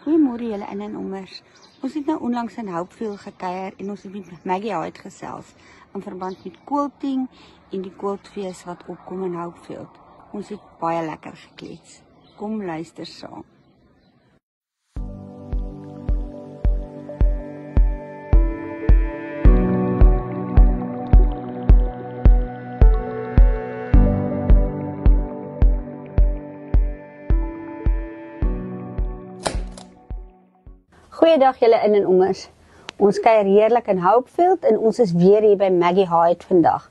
Goeiemôre julle in en ommers. Ons het nou onlangs in Hopefield gekuier en ons het met Maggie Hyde gesels in verband met quilting en die quiltfees wat opkom in Hopefield. Ons het baie lekker geklets. Kom luister saam. Goeiedag julle in en ommers. Ons kuier heerlik in Hopefield en ons is weer hier by Maggie Hyde vandag.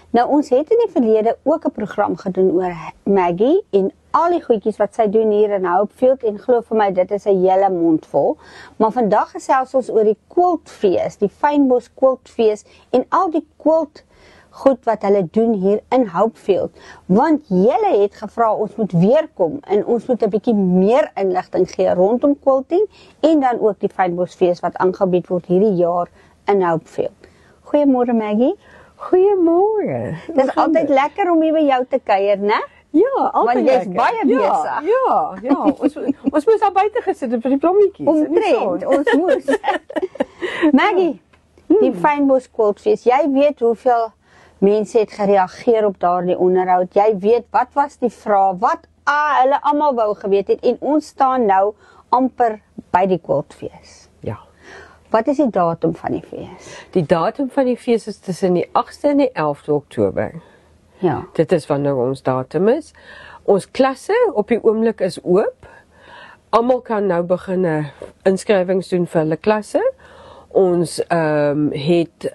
Nou ons het in die verlede ook 'n program gedoen oor Maggie en al die goedjies wat sy doen hier in Hopefield en glo vir my dit is 'n hele mond vol. Maar vandag gesels ons oor die quiltfees, die Fynbos quiltfees en al die quilt goed wat hulle doen hier in Hopefield, want julle het gevra ons moet weer kom en ons moet 'n bietjie meer inligting gee rondom quilting en dan ook die Fynbosfees wat aangebied word hierdie jaar in Hopefield. Goeiemôre Maggie. Goeiemôre. Dit is altyd lekker om hier by jou te kuier, né? Ja, altyd want jy's baie besig. Ja. Ons moes daar buite gesit het vir die blommetjies. Omtrent, ons moes. Maggie, die Fynbos quiltfees, jy weet hoeveel mense het gereageer op daardie onderhoud. Jy weet wat was die vraag, wat hulle almal wou geweet het en ons staan nou amper by die quiltfees. Ja. Wat is die datum van die fees? Die datum van die fees is tussen die 8de en die 11de Oktober. Ja. Dit is wanneer ons datum is. Ons klasse op die oomblik is oop. Almal kan nou begin inskrywings doen vir hulle klasse. Ons het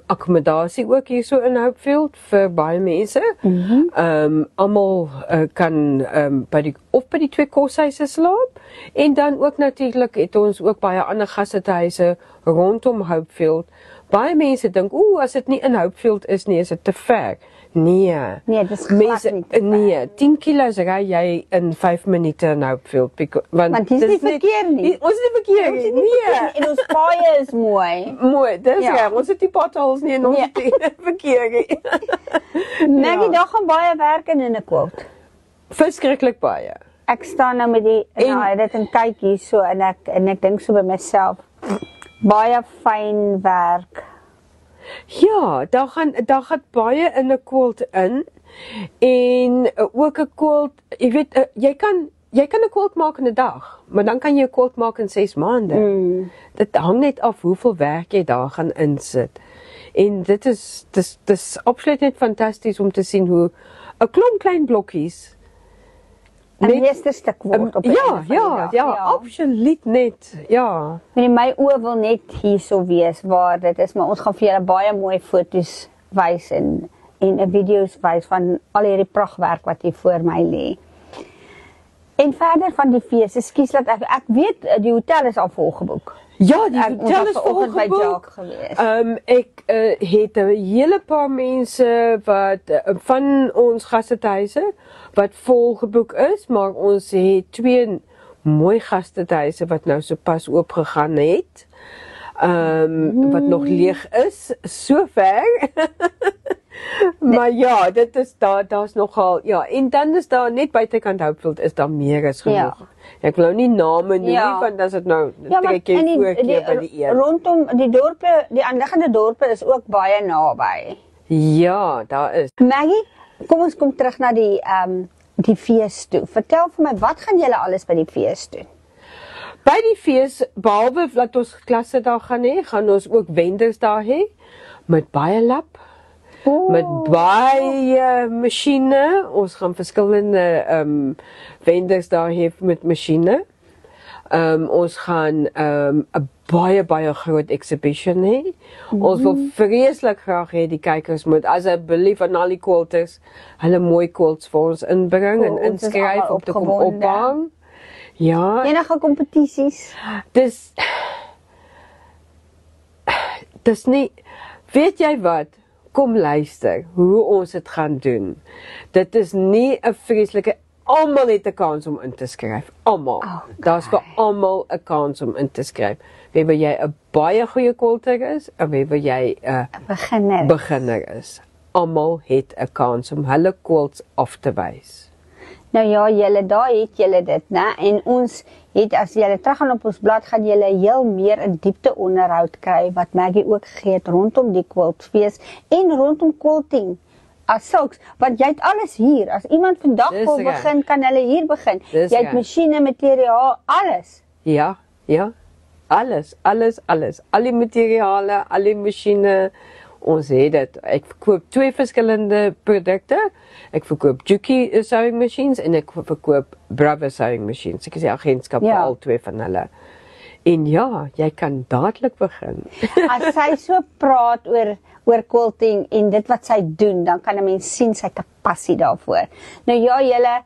akkommodasie ook hierso in Hopefield vir baie mense. Almal kan by die twee koshuise slaap en dan ook natuurlik het ons ook baie ander gastehuise rondom Hopefield. Baie mense dink, as dit nie in Hopefield is nie, is dit te ver. Nee, dit is glad nie te ver. Nee, 10 kilos ry jy in 5 minute in Hopefield. Want dit is nie verkeer nie. Ons is nie verkeer nie. Nee. En ons paaie is mooi. Mooi, dis reg. Ons het die potholes nie en ons het nie verkeer nie. Maggie, daar gaan baie werk in 'n quilt. Verskriklik baie. Ek staan nou met die dit en kyk hierso en ek dink so by myself, baie fyn werk. Ja, daar gaan baie in 'n quilt in en ook 'n quilt, jy weet, jy kan 'n quilt maak in 'n dag, maar dan kan jy 'n quilt maak in 6 maande. Dit hang net af hoeveel werk jy daar gaan insit. En dit is absoluut net fantasties om te sien hoe 'n klomp klein blokkies 'n meesterstuk word op 'n Ja, absoluut net. Ja. My oë wil net hierso wees waar dit is, maar ons gaan vir julle baie mooi foto's wys en 'n video's wys van al hierdie pragtwerk wat hier voor my lê. En verder van die fees, ekskuus dat ek weet die hotel is al volgeboek. Ja, die hotel is volgeboek. Ek het 'n hele paar mense wat van ons gastehuise wat volgeboek is, maar ons het 2 mooi gastehuise wat nou sopas oopgegaan het. Wat nog leeg is, sover. Maar ja, dit is daar's nogal, ja, en dan is daar net buitekant Hopefield is daar meer as genoeg. Ja. Ek wil nou nie name noem nie, want as dit nou trek jy voorkeer by die een. Rondom die dorpe, die aanliggende dorpe is ook baie naby. Ja, daar is. Maggie, kom ons kom terug na die fees toe. Vertel vir my, wat gaan julle alles by die fees doen? By die fees, behalwe dat ons klasse daar gaan hê, gaan ons ook wenders daar hê met baie lap. Met baie masjiene. Ons gaan verskillende wenders daar hê met masjiene. Ons gaan 'n baie groot exhibition hê. Ons wil vreeslik graag hê die kykers moet asseblief aan al die quilters hulle mooi quilts vir ons inbring en inskryf om te kom ophang. Ja. Enige kompetisies? Dis nie, weet jy wat? Kom luister hoe ons dit gaan doen. Dit is nie 'n vreeslike, almal het 'n kans om in te skryf. Almal. Okay. Daar's vir almal 'n kans om in te skryf. Wie wil jy 'n baie goeie quilter is of wie wil jy 'n beginner is. Almal het 'n kans om hulle quilts af te wys. Nou ja, julle daar het julle dit, né? En ons het as jy teruggaan op ons blad, gaan jy heel meer in diepte onderhoud kry, wat Maggie ook gegee het rondom die quiltfees en rondom quilting. As sulks, want jy het alles hier. As iemand vandag wil begin, kan hulle hier begin. Jy het masjiene, materiaal, alles. Ja. Alles. Al die materiale, al die masjiene, ons het dit. Ek verkoop 2 verskillende produkte. Ek verkoop Juki sewing machines en ek verkoop Bravo sewing machines. Ek is die agentskap vir al 2 van hulle. En ja, jy kan dadelik begin. As sy so praat oor quilting en dit wat sy doen, dan kan 'n mens sien sy passie daarvoor. Nou ja, jy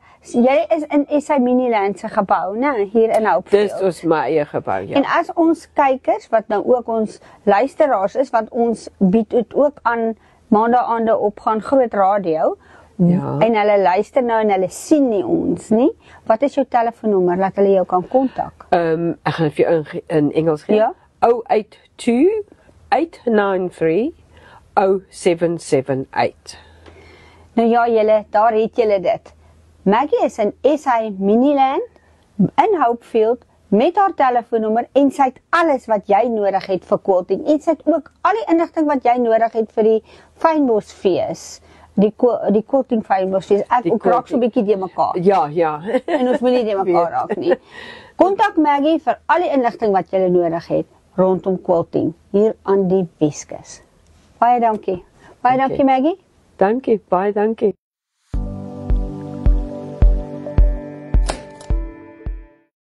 is in SA Miniland se gebou, né, hier in Hopefield. Dis ons my eie gebou, ja. En as ons kykers, wat nou ook ons luisteraars is, want ons bied dit ook aan maandagaande op Gaan Groot Radio, en hulle luister nou en hulle sien nie ons nie. Wat is jou telefoonnommer, laat hulle jou kan kontak? Ek gaan vir jou in Engels gee. Ja. 082-893-0778. Nou ja, daar het julle dit. Maggie is in SA Miniland, in Hopefield, met haar telefoonnommer, en sy het alles wat jy nodig het vir quilting, en sy het ook al die inligting wat jy nodig het vir die fynbosfees, die quilting fynbosfees, ek ook raak so bietjie die mekaar. Ja. En ons moet nie die mekaar raak nie. Kontak Maggie vir al die inligting wat jy nodig het, rondom quilting, hier aan die Weskus. Baie dankie. Baie dankie, Maggie. Dankie, baie dankie.